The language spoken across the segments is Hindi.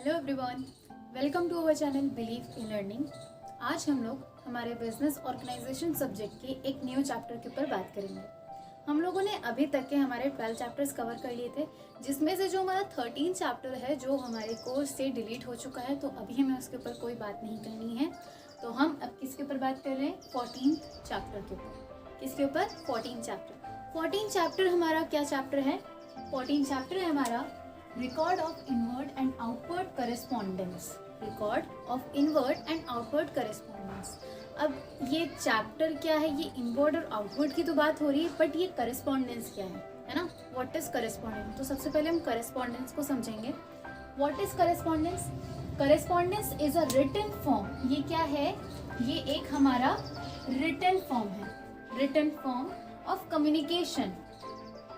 Hello everyone, welcome to our channel believe in learning. आज हम लोग हमारे बिजनेस ऑर्गेनाइजेशन सब्जेक्ट के एक न्यू चैप्टर के ऊपर बात करेंगे। हम लोगों ने अभी तक के हमारे 12 चैप्टर्स कवर कर लिए थे, जिसमें से जो हमारा 13 चैप्टर है जो हमारे कोर्स से डिलीट हो चुका है, तो अभी हमें उसके ऊपर कोई बात नहीं करनी है। तो हम अब किसके ऊपर बात कर रहे हैं? 14 चैप्टर के ऊपर। किसके ऊपर? 14 चैप्टर। 14 चैप्टर हमारा क्या चैप्टर है? 14 चैप्टर है हमारा record of inward and outward correspondence. Record of inward and outward correspondence. अब ये चैप्टर क्या है? ये इनवर्ड और आउटवर्ड की तो बात हो रही है, बट ये करेस्पॉन्डेंस क्या है ना? What is correspondence? तो सबसे पहले हम करेस्पॉन्डेंस को समझेंगे। What is correspondence? Correspondence is a written form. ये क्या है? ये एक हमारा रिटन फॉर्म है। Written form of communication.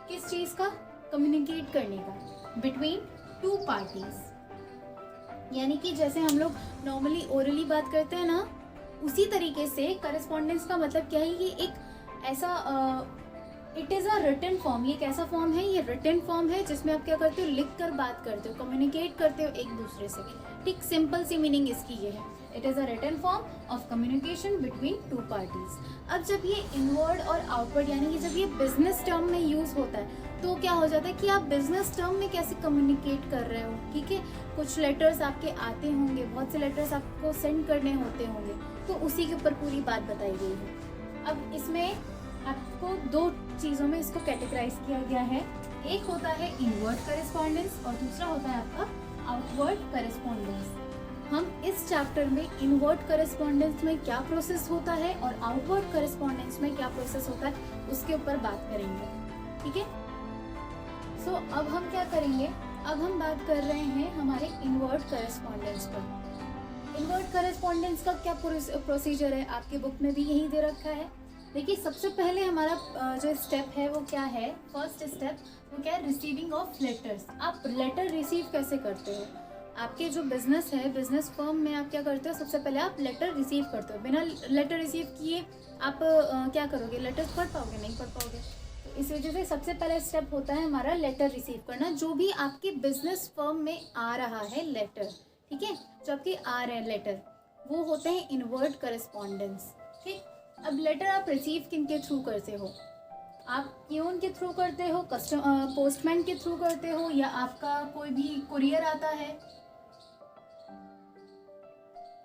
किस चीज का? कम्युनिकेट करने का बिटवीन टू पार्टीज। यानी कि जैसे हम लोग नॉर्मली ओरली बात करते हैं ना, उसी तरीके से करेस्पॉन्डेंस का मतलब क्या है? ये एक ऐसा it is a written form. ये कैसा फॉर्म है? ये रिटन फॉर्म है जिसमें आप क्या करते हो? लिख कर बात करते हो, कम्युनिकेट करते हो एक दूसरे से। ठीक, सिंपल सी मीनिंग इसकी ये है। It is a written form of communication between two parties. अब जब ये इनवर्ड और आउटवर्ड यानी कि जब ये बिजनेस टर्म में यूज होता है, तो क्या हो जाता है कि आप बिजनेस टर्म में कैसे कम्युनिकेट कर रहे हो। ठीक है, कुछ लेटर्स आपके आते होंगे, बहुत से लेटर्स आपको सेंड करने होते होंगे, तो उसी के ऊपर पूरी बात बताई गई है। अब इसमें आपको दो चीज़ों में इसको कैटेगराइज किया गया है। एक होता है इनवर्ड करेस्पॉन्डेंस और दूसरा होता है आपका आउटवर्ड करेस्पॉन्डेंस। हम इस चैप्टर में इनवर्ड करेस्पॉन्डेंस में क्या प्रोसेस होता है और आउटवर्ड करेस्पॉन्डेंस में क्या प्रोसेस होता है, उसके ऊपर बात करेंगे। ठीक है, सो अब हम क्या करेंगे? अब हम बात कर रहे हैं हमारे इनवर्ड करेस्पॉन्डेंस पर। इनवर्ड करेस्पॉन्डेंस का क्या प्रोसीजर है? आपके बुक में भी यही दे रखा है। देखिए, सबसे पहले हमारा जो स्टेप है वो क्या है? फर्स्ट स्टेप वो क्या है? Receiving of letters. आप लेटर रिसीव कैसे करते हो? आपके जो बिजनेस है, बिजनेस फर्म में आप क्या करते हो? सबसे पहले आप लेटर रिसीव करते हो। बिना लेटर रिसीव किए आप क्या करोगे? लेटर्स पढ़ पाओगे? नहीं पढ़ पाओगे। तो इस वजह से सबसे पहला स्टेप होता है हमारा लेटर रिसीव करना। जो भी आपके बिजनेस फर्म में आ रहा है लेटर, ठीक है, जो आपके आ रहे हैं लेटर, वो होते हैं इनवर्ड करेस्पॉन्डेंस। ठीक, अब लेटर आप रिसीव किन के थ्रू करते हो? आप पियोन के थ्रू करते हो, पोस्टमैन के थ्रू करते हो, या आपका कोई भी कुरियर आता है,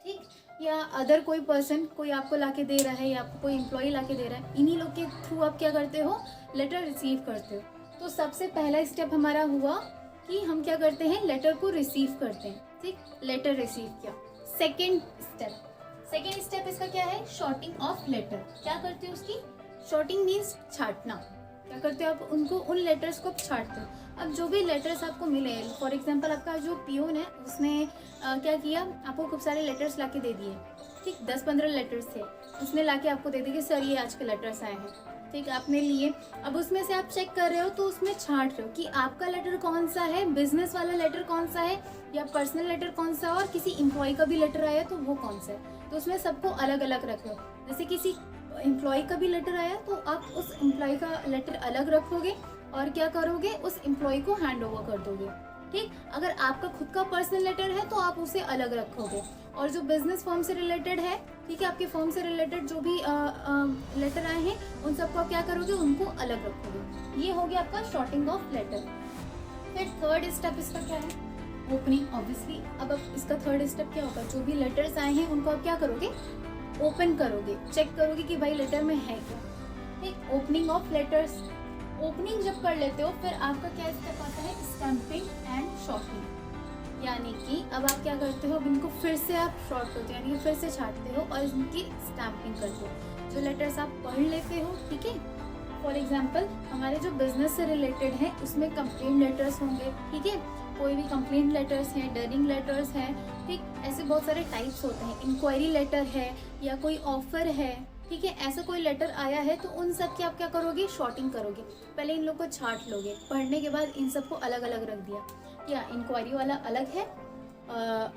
ठीक, या अदर कोई पर्सन कोई आपको लाके दे रहा है, या आपको कोई एम्प्लॉय लाके दे रहा है, इन्हीं लोग के थ्रू आप क्या करते हो? लेटर रिसीव करते हो। तो सबसे पहला स्टेप हमारा हुआ कि हम क्या करते हैं? लेटर को रिसीव करते हैं। ठीक, लेटर रिसीव किया। सेकेंड स्टेप इसका क्या है? Sorting of letter. क्या करते हो उसकी? शॉर्टिंग मीन्स छांटना। क्या करते हो आप? उनको, उन लेटर्स को छांटते हो। अब जो भी लेटर्स आपको मिले, फॉर एग्जांपल आपका जो पियोन है उसने क्या किया? आपको खूब सारे लेटर्स लाके दे दिए। ठीक, 10-15 लेटर्स थे, उसने लाके आपको दे दिए कि सर ये आज के लेटर्स आए हैं। ठीक, आपने लिए। अब उसमें से आप चेक कर रहे हो, तो उसमें छांट रहे हो कि आपका लेटर कौन सा है, बिजनेस वाला लेटर कौन सा है, या पर्सनल लेटर कौन सा है, और किसी एम्प्लॉय का भी लेटर आया तो वो कौन सा है। तो उसमें सबको अलग अलग रखो। जैसे किसी एम्प्लॉय का भी लेटर आया तो आप उस एम्प्लॉय का लेटर अलग रखोगे और क्या करोगे? उस एम्प्लॉय को हैंड ओवर कर दोगे। ठीक, अगर आपका खुद का पर्सनल लेटर है तो आप उसे अलग रखोगे, और जो बिजनेस फर्म से रिलेटेड है, ठीक है, आपके फर्म से रिलेटेड जो भी लेटर आए हैं उन सबको क्या करोगे? उनको अलग रखोगे। ये हो गया आपका शॉर्टिंग ऑफ लेटर। फिर थर्ड स्टेप इसका क्या है? Opening, obviously. अब इसका थर्ड स्टेप क्या होगा? जो भी लेटर्स आए हैं उनको आप क्या करोगे? ओपन करोगे, चेक करोगे कि भाई लेटर में है क्या। ठीक, ओपनिंग ऑफ लेटर्स। ओपनिंग जब कर लेते हो, फिर आपका क्या स्टेप आता है? Stamping and sorting. यानी कि अब आप क्या करते हो? अब इनको फिर से आप शॉर्ट करते हो, यानी कि फिर से छांटते हो और इनकी स्टैंपिंग करते हो। जो लेटर्स आप पढ़ लेते हो, ठीक है, फॉर एग्जाम्पल हमारे जो बिजनेस से रिलेटेड है उसमें कंप्लेंट लेटर्स होंगे, ठीक है, कोई भी कंप्लेंट लेटर्स हैं, डरिंग लेटर्स हैं, ठीक, ऐसे बहुत सारे टाइप्स होते हैं। इंक्वायरी लेटर है, या कोई ऑफर है, ठीक है, ऐसा कोई लेटर आया है, तो उन सब की आप क्या करोगे? शॉर्टिंग करोगे। पहले इन लोग को छांट लोगे, पढ़ने के बाद इन सबको अलग अलग रख दिया। या इंक्वायरी वाला अलग है,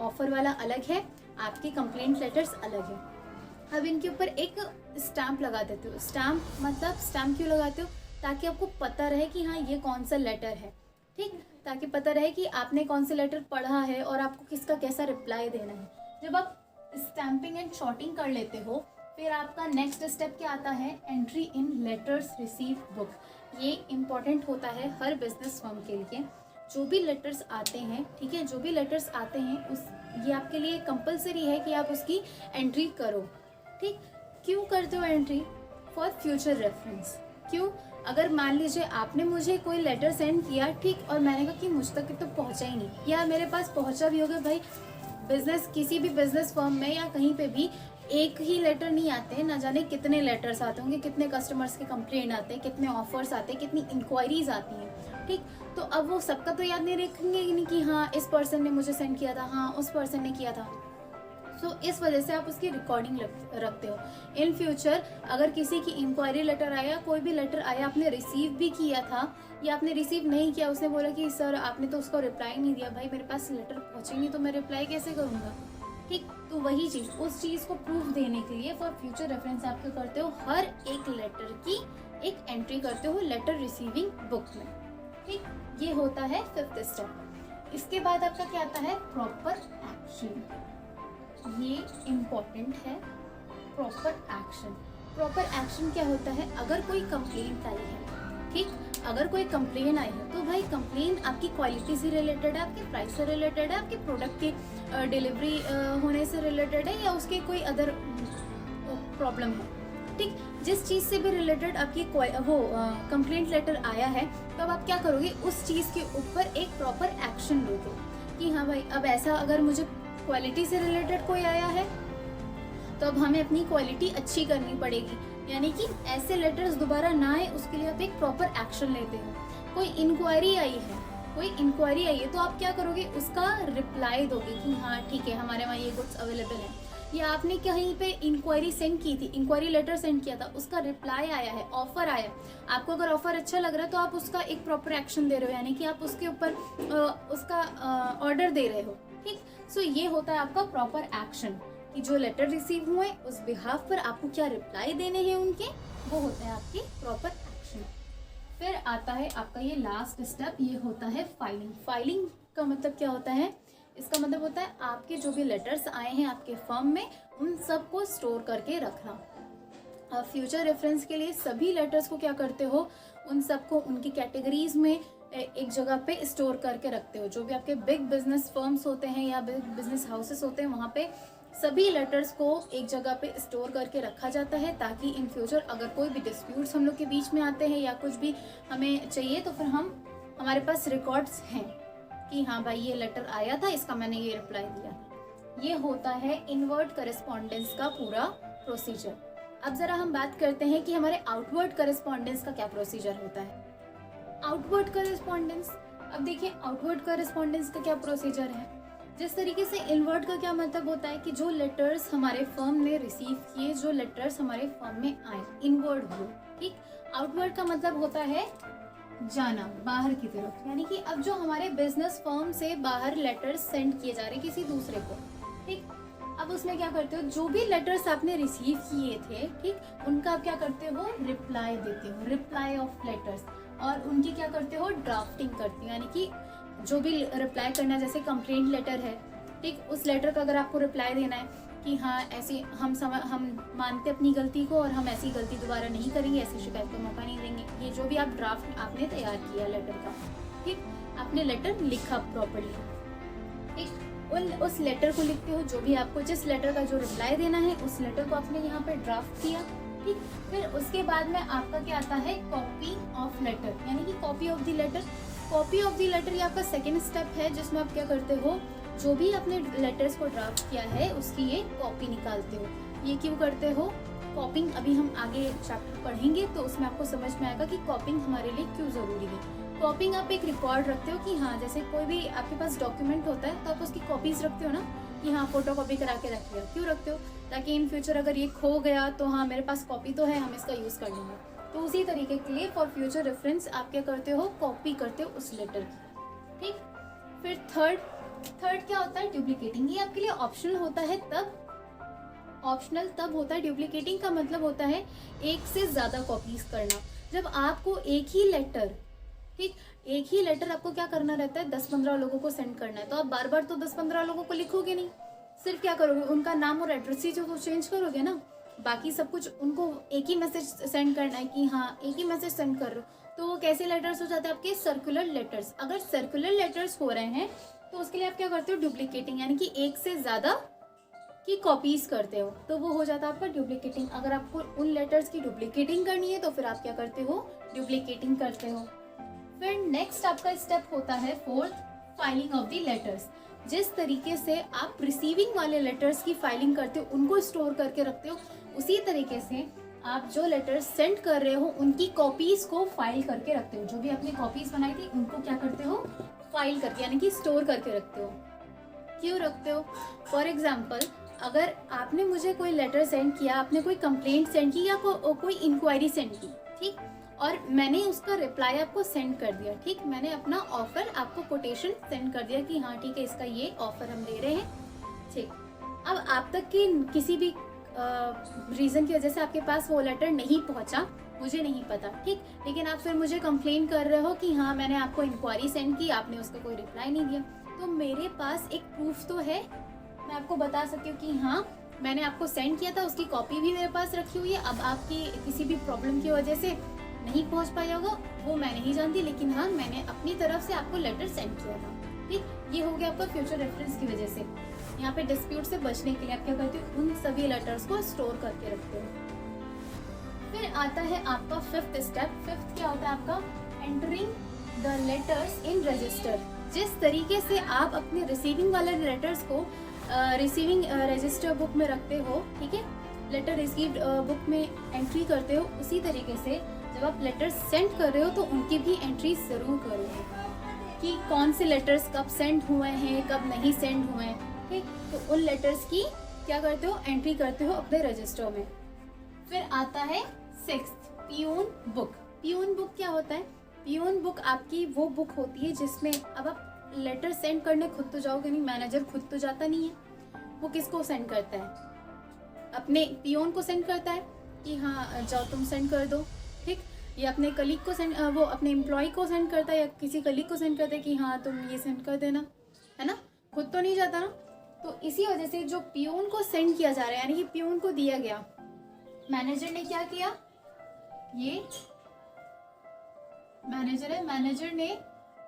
ऑफर वाला अलग है, आपके कंप्लेंट लेटर्स अलग है। अब इनके ऊपर एक स्टैम्प लगा देते हो। स्टैम्प मतलब स्टैम्प क्यों लगाते हो? ताकि आपको पता रहे कि हाँ ये कौन सा लेटर है। ठीक, ताकि पता रहे कि आपने कौन से लेटर पढ़ा है और आपको किसका कैसा रिप्लाई देना है। जब आप स्टैंपिंग एंड शॉर्टिंग कर लेते हो, फिर आपका नेक्स्ट स्टेप क्या आता है, entry in letters receive book. ये इम्पॉर्टेंट होता है हर बिजनेस फर्म के लिए। जो भी लेटर्स आते हैं, ठीक है, जो भी लेटर्स आते हैं उस ये आपके लिए कंपलसरी है कि आप उसकी एंट्री करो। ठीक, क्यों करते हो एंट्री? For future reference. क्यों? अगर मान लीजिए आपने मुझे कोई लेटर सेंड किया, ठीक, और मैंने कहा कि मुझ तक तो पहुंचा ही नहीं, या मेरे पास पहुंचा भी होगा, भाई बिजनेस किसी भी बिजनेस फर्म में या कहीं पे भी एक ही लेटर नहीं आते हैं, ना जाने कितने लेटर्स आते होंगे, कितने कस्टमर्स के कंप्लेंट आते हैं, कितने ऑफर्स आते हैं, कितनी इंक्वायरीज आती हैं। ठीक, तो अब वो सबका तो याद नहीं रखेंगे नहीं कि हाँ इस पर्सन ने मुझे सेंड किया था, हाँ उस पर्सन ने किया था। सो इस वजह से आप उसकी रिकॉर्डिंग रखते हो। इन फ्यूचर अगर किसी की इंक्वायरी लेटर आया, कोई भी लेटर आया, आपने रिसीव भी किया था या आपने रिसीव नहीं किया, उसने बोला कि सर आपने तो उसको रिप्लाई नहीं दिया, भाई मेरे पास लेटर पहुंचे नहीं तो मैं रिप्लाई कैसे करूँगा। ठीक, तो वही चीज़, उस चीज़ को प्रूफ देने के लिए फॉर फ्यूचर रेफरेंस आप क्या करते हो, हर एक लेटर की एक एंट्री करते हो लेटर रिसीविंग बुक में। ठीक, ये होता है 5th स्टेप। इसके बाद आपका क्या आता है, प्रॉपर एक्शन। ये इम्पॉर्टेंट है, प्रॉपर एक्शन। प्रॉपर एक्शन क्या होता है, अगर कोई कंप्लेंट आई है, ठीक, अगर कोई कंप्लेन आई है तो भाई कंप्लेन आपकी क्वालिटी से रिलेटेड है, आपके प्राइस से रिलेटेड है, आपके प्रोडक्ट के डिलीवरी होने से रिलेटेड है, या उसके कोई अदर प्रॉब्लम है। ठीक, जिस चीज़ से भी रिलेटेड आपकी वो कंप्लेंट लेटर आया है, तो अब आप क्या करोगे, उस चीज़ के ऊपर एक प्रॉपर एक्शन लोगे कि हाँ भाई अब ऐसा अगर मुझे क्वालिटी से रिलेटेड कोई आया है तो अब हमें अपनी क्वालिटी अच्छी करनी पड़ेगी, यानी कि ऐसे लेटर्स दोबारा ना आए उसके लिए आप एक प्रॉपर एक्शन लेते हो। कोई इंक्वायरी आई है तो आप क्या करोगे, उसका रिप्लाई दोगे कि हाँ ठीक है हमारे वहाँ ये गुड्स अवेलेबल है, या आपने कहीं पे इंक्वायरी सेंड की थी, इंक्वायरी लेटर सेंड किया था, उसका रिप्लाई आया है, ऑफर आया, आपको अगर ऑफर अच्छा लग रहा है तो आप उसका एक प्रॉपर एक्शन दे रहे हो, यानी कि आप उसके ऊपर उसका ऑर्डर दे रहे हो। ठीक, सो ये होता है आपका प्रॉपर एक्शन कि जो लेटर रिसीव हुए उस बिहाफ पर आपको क्या रिप्लाई देने हैं उनके, वो होते हैं आपके प्रॉपर एक्शन। फिर आता है आपका ये लास्ट स्टेप, ये होता है फाइलिंग। फाइलिंग का मतलब क्या होता है, इसका मतलब होता है आपके जो भी लेटर्स आए हैं आपके फर्म में उन सबको स्टोर करके रखना। फ्यूचर रेफरेंस के लिए सभी लेटर्स को क्या करते हो, उन सबको उनकी कैटेगरीज में एक जगह पे स्टोर करके रखते हो। जो भी आपके बिग बिजनेस फर्म्स होते हैं या बिग बिजनेस हाउसेस होते हैं, वहाँ पे सभी लेटर्स को एक जगह पे स्टोर करके रखा जाता है, ताकि इन फ्यूचर अगर कोई भी डिस्प्यूट्स हम लोग के बीच में आते हैं या कुछ भी हमें चाहिए तो फिर हमारे पास रिकॉर्ड्स हैं कि हाँ भाई ये लेटर आया था, इसका मैंने ये रिप्लाई दिया। ये होता है इनवर्ड करेस्पॉन्डेंस का पूरा प्रोसीजर। अब जरा हम बात करते हैं कि हमारे आउटवर्ड करेस्पॉन्डेंस का क्या प्रोसीजर होता है। आउटवर्ड करेस्पॉन्डेंस, अब देखिए आउटवर्ड करेस्पॉन्डेंस का क्या प्रोसीजर है। जिस तरीके से इनवर्ड का क्या मतलब होता है कि जो लेटर्स हमारे फर्म ने रिसीव किए, जो लेटर्स हमारे फर्म में आए, इनवर्ड हुए। ठीक, आउटवर्ड का मतलब होता है जाना, बाहर की तरफ, यानी कि अब जो हमारे बिजनेस फर्म से बाहर लेटर्स सेंड किए जा रहे हैं किसी दूसरे को। ठीक, अब उसमें क्या करते हो, जो भी लेटर्स आपने रिसीव किए थे, ठीक, उनका आप क्या करते हो, रिप्लाई देते हो, रिप्लाई ऑफ लेटर्स, और उनकी क्या करते हो, ड्राफ्टिंग करते हो, यानी कि जो भी रिप्लाई करना है, जैसे कंप्लेंट लेटर है, ठीक, उस लेटर का अगर आपको रिप्लाई देना है कि हाँ ऐसी हम मानते अपनी गलती को और हम ऐसी गलती दोबारा नहीं करेंगे, ऐसी शिकायत का मौका नहीं देंगे, ये जो भी आप ड्राफ्ट आपने तैयार किया लेटर का, ठीक, आपने लेटर लिखा प्रॉपर्ली, ठीक, उस लेटर को लिखते हो, जो भी आपको जिस लेटर का जो रिप्लाई देना है उस लेटर को आपने यहाँ पे ड्राफ्ट किया। ठीक, फिर उसके बाद में आपका क्या आता है, कॉपी ऑफ लेटर, यानी कि copy of the letter. Copy of the letter ये आपका सेकेंड स्टेप है, जिसमें आप क्या करते हो, जो भी आपने लेटर्स को ड्राफ्ट किया है उसकी ये कॉपी निकालते हो। ये क्यों करते हो, कॉपिंग अभी हम आगे चैप्टर पढ़ेंगे तो उसमें आपको समझ में आएगा कि कॉपिंग हमारे लिए क्यों ज़रूरी है। कॉपिंग आप एक रिकॉर्ड रखते हो कि हाँ जैसे कोई भी आपके पास डॉक्यूमेंट होता है तो आप उसकी कॉपीज रखते हो ना, कि हाँ फोटो कॉपी करा के रख लिया। क्यों रखते हो, ताकि इन फ्यूचर अगर ये खो गया तो हाँ मेरे पास कॉपी तो है, हम इसका यूज़ कर लेंगे। तो उसी तरीके के लिए फॉर फ्यूचर रेफरेंस आप क्या करते हो, कॉपी करते हो उस लेटर की। ठीक, फिर थर्ड क्या होता है, डुप्लीकेटिंग। ये आपके लिए ऑप्शनल होता है, ऑप्शनल तब होता है। डुप्लीकेटिंग का मतलब होता है एक से ज़्यादा कॉपीज करना। जब आपको एक ही लेटर, ठीक, एक ही लेटर आपको क्या करना रहता है, 10-15 लोगों को सेंड करना है, तो आप बार बार तो 10-15 लोगों को लिखोगे नहीं, सिर्फ क्या करोगे, उनका नाम और एड्रेस ही जो चेंज करोगे ना, बाकी सब कुछ उनको एक ही मैसेज सेंड करना है कि हाँ एक ही मैसेज सेंड कर रहे हो। तो वो कैसे लेटर्स हो जाते हैं आपके, सर्कुलर लेटर्स। अगर सर्कुलर लेटर्स हो रहे हैं तो उसके लिए आप क्या करते हो, डुप्लीकेटिंग, यानी कि एक से ज़्यादा की कॉपीज करते हो, तो वो हो जाता है आपका डुप्लीकेटिंग। अगर आपको उन लेटर्स की डुप्लीकेटिंग करनी है तो फिर आप क्या करते हो, डुप्लीकेटिंग करते हो। फिर नेक्स्ट आपका स्टेप होता है fourth, filing of the letters. जिस तरीके से आप रिसीविंग वाले लेटर्स की फाइलिंग करते हो, उनको स्टोर करके रखते हो, उसी तरीके से आप जो लेटर्स सेंड कर रहे हो उनकी कॉपीज को फाइल करके रखते हो। जो भी आपने कॉपीज बनाई थी उनको क्या करते हो, फाइल करके, यानी कि स्टोर करके रखते हो। क्यों रखते हो, फॉर एग्जाम्पल अगर आपने मुझे कोई लेटर सेंड किया, आपने कोई कंप्लेंट सेंड की या कोई इंक्वायरी सेंड की, ठीक, और मैंने उसका रिप्लाई आपको सेंड कर दिया, ठीक, मैंने अपना ऑफर आपको कोटेशन सेंड कर दिया कि हाँ ठीक है इसका ये ऑफर हम दे रहे हैं, ठीक। अब आप तक की किसी भी रीज़न की वजह से आपके पास वो लेटर नहीं पहुंचा, मुझे नहीं पता, ठीक, लेकिन आप फिर मुझे कंप्लेन कर रहे हो कि हाँ मैंने आपको इंक्वायरी सेंड की, आपने उसका कोई रिप्लाई नहीं दिया, तो मेरे पास एक प्रूफ तो है, मैं आपको बता सकती हूँ कि हाँ मैंने आपको सेंड किया था, उसकी कॉपी भी मेरे पास रखी हुई है। अब आपकी किसी भी प्रॉब्लम की वजह से नहीं पहुंच पाया होगा, वो मैं नहीं जानती, लेकिन हाँ मैंने अपनी तरफ से आपको लेटर सेंड किया था, ठीक। ये हो गया आपका फ्यूचर रेफरेंस की वजह से। यहाँ पे डिस्प्यूट से बचने के लिए आप क्या करते हो, उन सभी लेटर्स को स्टोर करके रखते हो। फिर आता है आपका फिफ्थ स्टेप। फिफ्थ क्या होता है आपका, entering the letters in register. जिस तरीके से आप अपने रिसीविंग वाले लेटर्स को रिसीविंग रजिस्टर बुक में रखते हो, ठीक है, लेटर रिसीव्ड बुक में एंट्री करते हो, उसी तरीके से जब आप लेटर सेंड कर रहे हो तो उनकी भी एंट्री जरूर करो कि कौन से लेटर्स कब सेंड हुए हैं, कब नहीं सेंड हुए हैं, ठीक। तो उन लेटर्स की क्या करते हो, एंट्री करते हो अपने रजिस्टर में। फिर आता है sixth, peon book. Peon book क्या होता है, पियून बुक आपकी वो बुक होती है जिसमें अब आप लेटर सेंड करने खुद तो जाओगे नहीं, मैनेजर खुद तो जाता नहीं है, वो किसको सेंड करता है, अपने पियून को सेंड करता है कि हाँ जाओ तुम सेंड कर दो, ठीक, या अपने कलीग को सेंड, वो अपने एम्प्लॉय को सेंड करता है या किसी कलीग को सेंड करता है कि हाँ तुम ये सेंड कर देना, है ना, खुद तो नहीं जाता ना। तो इसी वजह से जो पियून को सेंड किया जा रहा है, यानी कि पियून को दिया गया, मैनेजर ने क्या किया, ये मैनेजर है, मैनेजर ने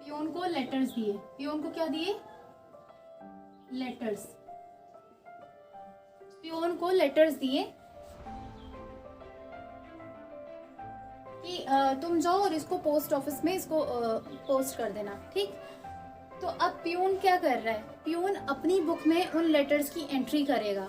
पियून को लेटर्स दिए, पियून को क्या दिए, लेटर्स, पियून को लेटर्स दिए कि तुम जाओ और इसको पोस्ट ऑफिस में इसको पोस्ट कर देना, ठीक। तो अब पियून क्या कर रहा है, पियून अपनी बुक में उन लेटर्स की एंट्री करेगा।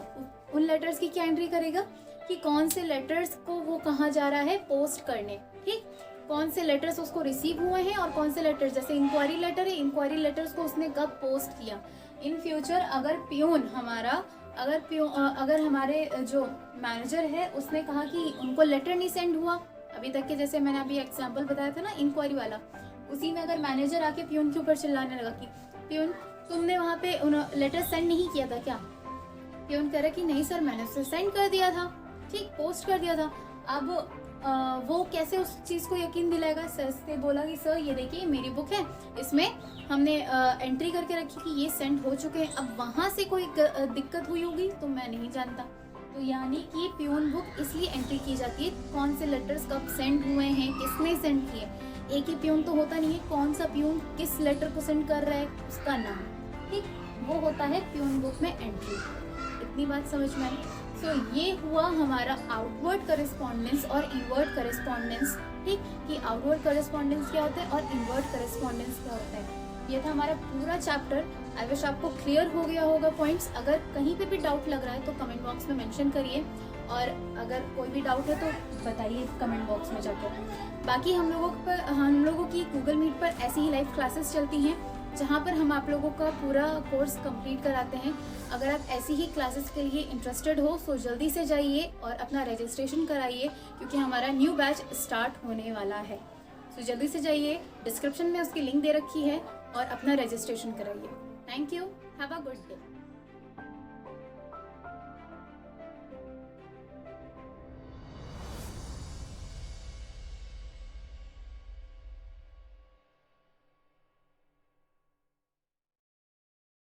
उन लेटर्स की क्या एंट्री करेगा कि कौन से लेटर्स को वो कहाँ जा रहा है पोस्ट करने, ठीक, कौन से लेटर्स उसको रिसीव हुए हैं और कौन से लेटर्स, जैसे इंक्वायरी लेटर है, इंक्वायरी लेटर्स को उसने कब पोस्ट किया। इन फ्यूचर अगर पियून हमारा, अगर हमारे जो मैनेजर है उसने कहा कि उनको लेटर नहीं सेंड हुआ अभी तक के, जैसे मैंने अभी एग्जांपल बताया था ना इंक्वायरी वाला, उसी में अगर मैनेजर आके पियून के ऊपर चिल्लाने लगा कि पियून तुमने वहाँ पे लेटर सेंड नहीं किया था क्या, पियून कह रहा कि नहीं सर मैंने उसे सेंड कर दिया था, ठीक, पोस्ट कर दिया था। अब वो कैसे उस चीज़ को यकीन दिलाएगा, सर से बोला कि सर ये देखिए मेरी बुक है, इसमें हमने एंट्री करके रखी कि ये सेंड हो चुके हैं, अब वहाँ से कोई दिक्कत हुई होगी तो मैं नहीं जानता। तो यानी कि पियून बुक इसलिए एंट्री की जाती है कौन से लेटर्स कब सेंड हुए हैं, किसने सेंड किए, एक ही पियून तो होता नहीं है, कौन सा पियून किस लेटर को सेंड कर रहा है उसका नाम, ठीक, वो होता है पियून बुक में एंट्री। इतनी बात समझ में आई। तो ये हुआ हमारा आउटवर्ड करेस्पॉन्डेंस और इनवर्ड करेस्पॉन्डेंस, ठीक, कि आउटवर्ड करेस्पॉन्डेंस क्या होता है और इनवर्ड करेस्पॉन्डेंस क्या होता है। ये था हमारा पूरा चैप्टर। आई विश आपको क्लियर हो गया होगा पॉइंट्स। अगर कहीं पे भी डाउट लग रहा है तो कमेंट बॉक्स में मेंशन करिए, और अगर कोई भी डाउट है तो बताइए कमेंट बॉक्स में जाकर। बाकी हम लोगों की गूगल मीट पर ऐसी ही लाइव क्लासेस चलती हैं जहाँ पर हम आप लोगों का पूरा कोर्स कंप्लीट कराते हैं। अगर आप ऐसी ही क्लासेस के लिए इंटरेस्टेड हो तो जल्दी से जाइए और अपना रजिस्ट्रेशन कराइए, क्योंकि हमारा न्यू बैच स्टार्ट होने वाला है। तो जल्दी से जाइए, डिस्क्रिप्शन में उसकी लिंक दे रखी है, और अपना रजिस्ट्रेशन कराइए। Thank you, have a good day.